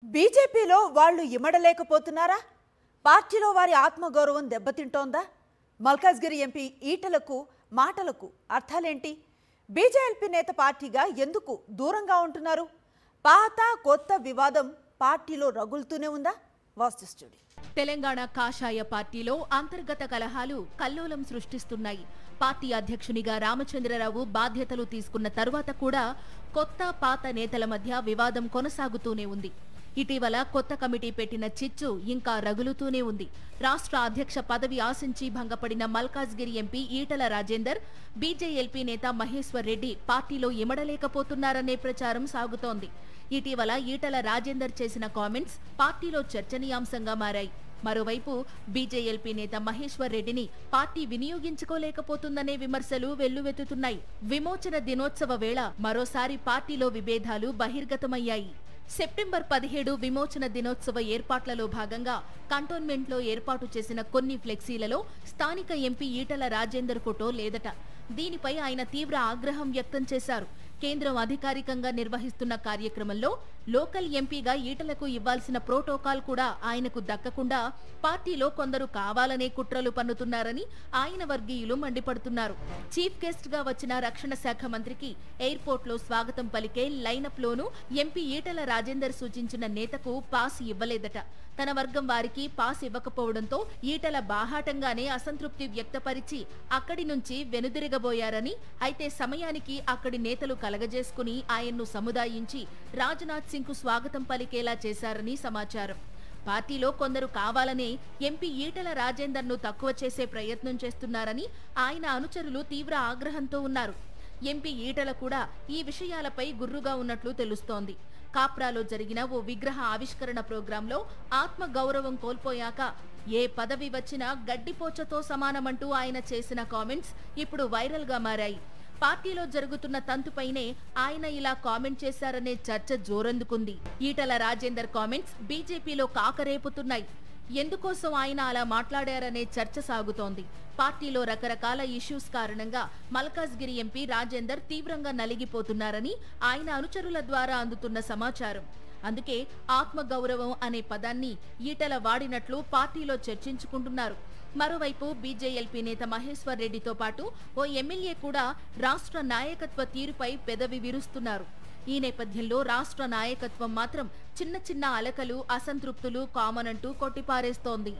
బీజేపీలో వాళ్ళు ఇమడలేకపోతున్నారా? పార్టీలో వారి ఆత్మగౌరవం దెబ్బతింటోందా? మల్కాజ్గిరి ఎంపీ ఈటలకు మాటలకు అర్థాలేంటి? బీజేఎల్పీ నేత పార్టీగా ఎందుకు దూరంగా ఉంటున్నారు? పాత కొత్త వివాదం పార్టీలో రగులుతూనే ఉందా? Watch this story. తెలంగాణ కాషాయ పార్టీలో అంతర్గత కలహాలు కల్లోలం సృష్టిస్తున్నాయి. పార్టీ అధ్యక్షునిగా రామచంద్రరావు బాధ్యతలు తీసుకున్న తరువాత కూడా కొత్త పాత నేతల మధ్య వివాదం కొనసాగుతూనే ఉంది. ఇటీవల కొత్త కమిటీ పెట్టిన చిచ్చు ఇంకా రగులుతూనే ఉంది. రాష్ట్ర అధ్యక్ష పదవి ఆశించి భంగపడిన మల్కాజ్గిరి ఎంపీ ఈటల రాజేందర్, బీజేఎల్పీ నేత మహేశ్వర్ రెడ్డి పార్టీలో ఇమడలేకపోతున్నారనే ప్రచారం సాగుతోంది. ఇటీవల ఈటల రాజేందర్ చేసిన కామెంట్స్ పార్టీలో చర్చనీయాంశంగా మారాయి. మరోవైపు బీజేఎల్పీ నేత మహేశ్వర్ రెడ్డిని పార్టీ వినియోగించుకోలేకపోతుందనే విమర్శలు వెల్లువెత్తుతున్నాయి. విమోచన దినోత్సవ వేళ మరోసారి పార్టీలో విభేదాలు బహిర్గతమయ్యాయి. సెప్టెంబర్ 17 విమోచన దినోత్సవ ఏర్పాట్లలో భాగంగా కంటోన్మెంట్లో ఏర్పాటు చేసిన కొన్ని ఫ్లెక్సీలలో స్థానిక ఎంపీ ఈటల రాజేందర్ ఫోటో లేదట. దీనిపై ఆయన తీవ్ర ఆగ్రహం వ్యక్తం చేశారు. కేంద్రం అధికారికంగా నిర్వహిస్తున్న కార్యక్రమంలో లోకల్ ఎంపీగా ఈటలకు ఇవ్వాల్సిన ప్రోటోకాల్ కూడా ఆయనకు దక్కకుండా పార్టీలో కొందరు కావాలనే కుట్రలు పన్నుతున్నారని ఆయన వర్గీయులు మండిపడుతున్నారు. చీఫ్ గెస్ట్ గా వచ్చిన రక్షణ శాఖ మంత్రికి ఎయిర్పోర్ట్లో స్వాగతం పలికే లైనప్ లోనూ ఎంపీ ఈటల రాజేందర్ సూచించిన నేతకు పాస్ ఇవ్వలేదట. తన వర్గం వారికి పాస్ ఇవ్వకపోవడంతో ఈటల బాహాటంగానే అసంతృప్తి వ్యక్తపరిచి అక్కడి నుంచి వెనుదిరగబోయారని, అయితే సమయానికి అక్కడి నేతలు కలగజేసుకుని ఆయన్ను సముదాయించి రాజ్నాథ్ సింగ్ కు స్వాగతం పలికేలా చేశారని సమాచారం. పార్టీలో కొందరు కావాలనే ఎంపీ ఈటల రాజేందర్ ను తక్కువ చేసే ప్రయత్నం చేస్తున్నారని ఆయన అనుచరులు తీవ్ర ఆగ్రహంతో ఉన్నారు. ఎంపీ ఈటల కూడా ఈ విషయాలపై గుర్రుగా ఉన్నట్లు తెలుస్తోంది. కాప్రాలో జరిగిన ఓ విగ్రహ ఆవిష్కరణ ప్రోగ్రాంలో ఆత్మ గౌరవం కోల్పోయాక ఏ పదవి వచ్చినా గడ్డిపోచతో సమానమంటూ ఆయన చేసిన కామెంట్స్ ఇప్పుడు వైరల్ గా మారాయి. పార్టీలో జరుగుతున్న తంతుపైనే ఆయన ఇలా కామెంట్ చేశారనే చర్చ జోరందుకుంది. ఈటల రాజేందర్ కామెంట్స్ బీజేపీలో కాకరేపుతున్నాయి. ఎందుకోసం ఆయన అలా మాట్లాడారనే చర్చ సాగుతోంది. పార్టీలో రకరకాల ఇష్యూస్ కారణంగా మల్కాజ్గిరి ఎంపీ రాజేందర్ తీవ్రంగా నలిగిపోతున్నారని ఆయన అనుచరుల ద్వారా అందుతున్న సమాచారం. అందుకే ఆత్మగౌరవం అనే పదాన్ని ఈటల వాడినట్లు పార్టీలో చర్చించుకుంటున్నారు. మరోవైపు బీజేఎల్పీ నేత మహేశ్వర్ రెడ్డితో పాటు ఓ ఎమ్మెల్యే కూడా రాష్ట్ర నాయకత్వ తీరుపై పెదవి విరుస్తున్నారు. ఈ నేపథ్యంలో రాష్ట్ర నాయకత్వం మాత్రం చిన్న చిన్న అలకలు, అసంతృప్తులు కామన్ అంటూ కొట్టిపారేస్తోంది.